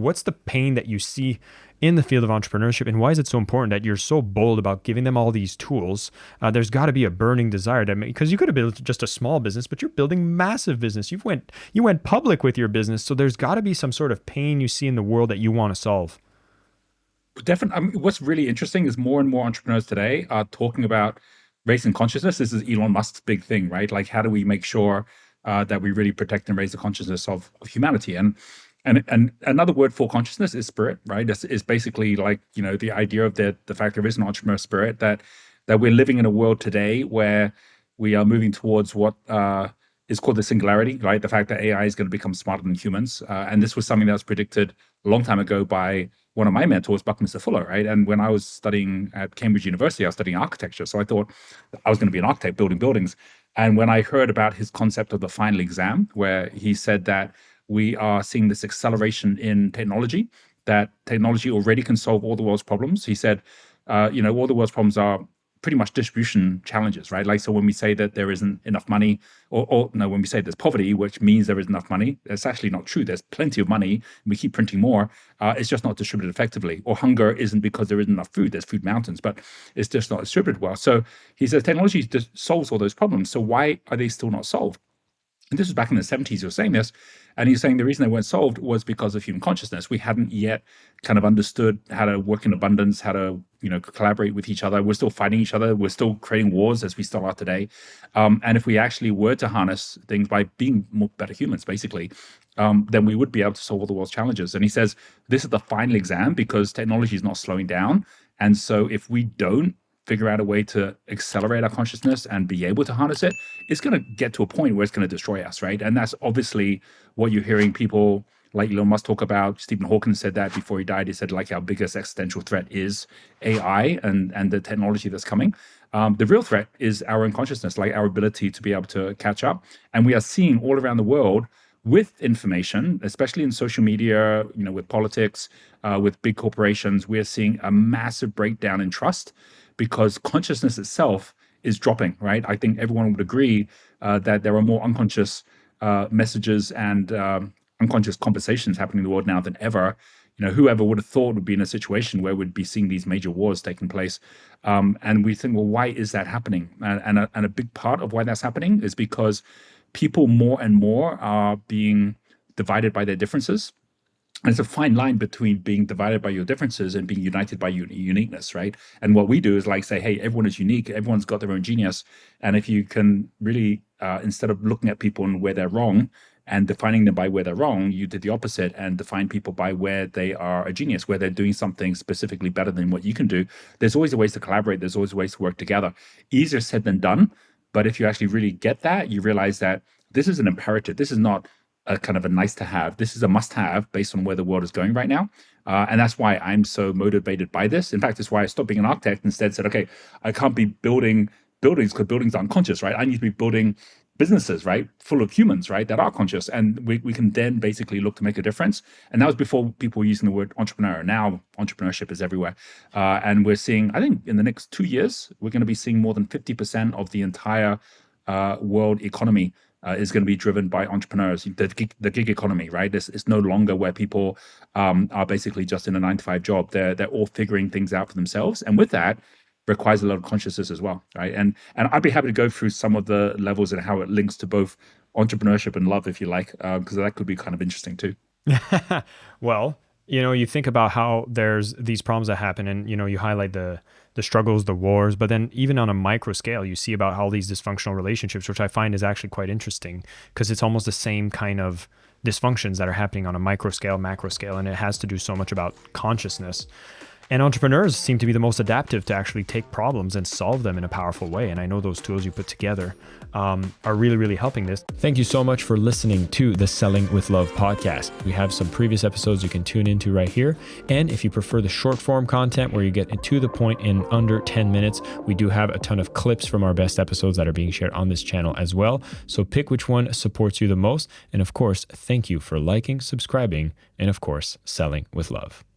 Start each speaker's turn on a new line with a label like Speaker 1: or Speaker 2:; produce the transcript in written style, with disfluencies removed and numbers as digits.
Speaker 1: what's the pain that you see in the field of entrepreneurship, and why is it so important that you're so bold about giving them all these tools? There's got to be a burning desire to make, because you could have built just a small business, but you're building massive business. You went public with your business, so there's got to be some sort of pain you see in the world that you want to solve.
Speaker 2: Definitely. I mean, what's really interesting is more and more entrepreneurs today are talking about raising consciousness. This is Elon Musk's big thing, right? Like, how do we make sure that we really protect and raise the consciousness of humanity? And another word for consciousness is spirit, right? This is basically like, the idea of the fact there is an entrepreneur spirit, that we're living in a world today where we are moving towards what is called the singularity, right? The fact that AI is going to become smarter than humans. And this was something that was predicted a long time ago by one of my mentors, Buckminster Fuller, right? And when I was studying at Cambridge University, I was studying architecture. So I thought I was going to be an architect building buildings. And when I heard about his concept of the final exam, where he said that we are seeing this acceleration in technology, that technology already can solve all the world's problems. He said, all the world's problems are pretty much distribution challenges, right? Like, so when we say that there isn't enough money, or no, when we say there's poverty, which means there isn't enough money, it's actually not true. There's plenty of money. We keep printing more. It's just not distributed effectively. Or hunger isn't because there isn't enough food. There's food mountains, but it's just not distributed well. So he says technology just solves all those problems. So why are they still not solved? And this was back in the 70s, he was saying this. And he's saying the reason they weren't solved was because of human consciousness. We hadn't yet kind of understood how to work in abundance, how to, collaborate with each other. We're still fighting each other. We're still creating wars as we still are today. And if we actually were to harness things by being better humans, basically, then we would be able to solve all the world's challenges. And he says, this is the final exam because technology is not slowing down. And so if we don't figure out a way to accelerate our consciousness and be able to harness it, it's going to get to a point where it's going to destroy us, right? And that's obviously what you're hearing people like Elon Musk talk about. Stephen Hawking said that before he died. He said, like, our biggest existential threat is AI and the technology that's coming. The real threat is our own consciousness, like our ability to be able to catch up. And we are seeing all around the world with information, especially in social media, with politics, with big corporations, we are seeing a massive breakdown in trust because consciousness itself is dropping, right? I think everyone would agree that there are more unconscious messages and unconscious conversations happening in the world now than ever. Whoever would have thought would be in a situation where we'd be seeing these major wars taking place. And we think, well, why is that happening? And a big part of why that's happening is because people more and more are being divided by their differences. And it's a fine line between being divided by your differences and being united by your uniqueness, right? And what we do is like say, hey, everyone is unique. Everyone's got their own genius. And if you can really, instead of looking at people and where they're wrong and defining them by where they're wrong, you did the opposite and define people by where they are a genius, where they're doing something specifically better than what you can do. There's always ways to collaborate. There's always ways to work together. Easier said than done. But if you actually really get that, you realize that this is an imperative. This is not a kind of a nice to have. This is a must have based on where the world is going right now. And that's why I'm so motivated by this. In fact, it's why I stopped being an architect and instead said, okay, I can't be building buildings because buildings are unconscious, right? I need to be building businesses, right? Full of humans, right? That are conscious. And we can then basically look to make a difference. And that was before people were using the word entrepreneur. Now entrepreneurship is everywhere. And we're seeing, I think in the next 2 years, we're going to be seeing more than 50% of the entire world economy is going to be driven by entrepreneurs, the gig economy, right? It's no longer where people are basically just in a 9-to-5 job. They're all figuring things out for themselves. And with that, requires a lot of consciousness as well, right? And I'd be happy to go through some of the levels and how it links to both entrepreneurship and love, if you like, because that could be kind of interesting too.
Speaker 1: Well, you think about how there's these problems that happen and, you highlight the struggles, the wars, but then even on a micro scale, you see about all these dysfunctional relationships, which I find is actually quite interesting because it's almost the same kind of dysfunctions that are happening on a micro scale, macro scale, and it has to do so much about consciousness. And entrepreneurs seem to be the most adaptive to actually take problems and solve them in a powerful way. And I know those tools you put together are really, really helping this. Thank you so much for listening to the Selling with Love podcast. We have some previous episodes you can tune into right here. And if you prefer the short form content where you get to the point in under 10 minutes, we do have a ton of clips from our best episodes that are being shared on this channel as well. So pick which one supports you the most. And of course, thank you for liking, subscribing, and of course, selling with love.